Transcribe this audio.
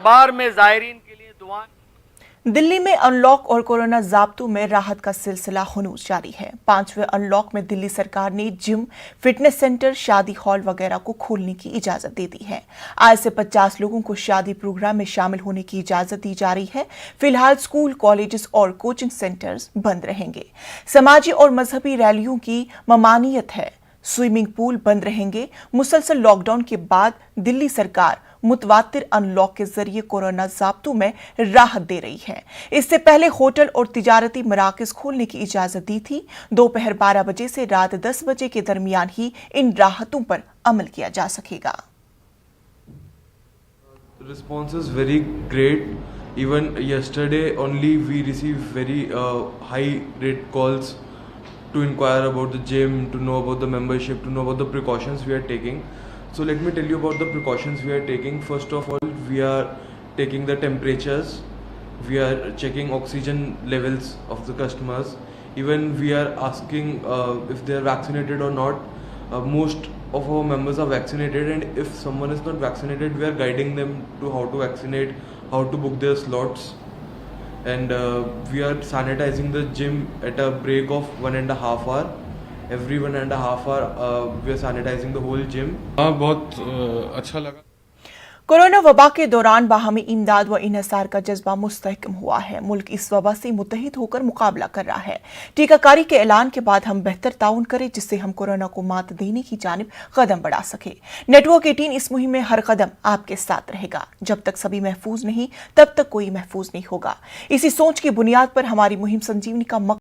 बार में जायरीन के लिए दुआ। दिल्ली में अनलॉक और कोरोना जाब्तों में राहत का सिलसिला हुनूस जारी है। 5वें अनलॉक में दिल्ली सरकार ने जिम, फिटनेस सेंटर, शादी हॉल वगैरह को खोलने की इजाजत दे दी है। आज से 50 लोगों को शादी प्रोग्राम में शामिल होने की इजाजत दी जा रही है। फिलहाल स्कूल, कॉलेजेस और कोचिंग सेंटर्स बंद रहेंगे। समाजी और मजहबी रैलियों की ममानियत है। स्विमिंग पूल बंद रहेंगे। मुसलसल लॉकडाउन के बाद दिल्ली सरकार मुतवातिर अनलॉक के जरिए कोरोना जाब्तों में राहत दे रही है। इससे पहले होटल और तिजारती मराकज खोलने की इजाजत दी थी। दोपहर 12 बजे से रात 10 बजे के दरमियान ही इन राहतों पर अमल किया जा सकेगा। Response is very great. Even yesterday only we received very high rate calls to inquire about the gym, to know about the membership, to know about the precautions we are taking. So let me tell you about the precautions we are taking. First of all, we are taking the temperatures. We are checking oxygen levels of the customers. Even we are asking if they are vaccinated or not. Most of our members are vaccinated, and if someone is not vaccinated, we are guiding them to how to vaccinate, how to book their slots. And we are sanitizing the gym at a break of 1.5 hour. Every 1.5 hour we are sanitizing the whole gym. बहुत अच्छा लगा। Corona वबा के दौरान बाहमी इमदाद व इन्हसार का जज्बा मुस्तहकम हुआ है। मुल्क इस वबा से मुत्तहिद होकर मुकाबला कर रहा है। टीकाकारी के ऐलान के बाद हम बेहतर ताउन करें, जिससे हम कोरोना को मात देने की जानिब कदम बढ़ा सके। नेटवर्क 18 इस मुहिम में हर कदम आपके साथ रहेगा। जब तक सभी महफूज नहीं, तब तक कोई महफूज नहीं होगा। इसी सोच की बुनियाद पर हमारी मुहिम संजीवनी का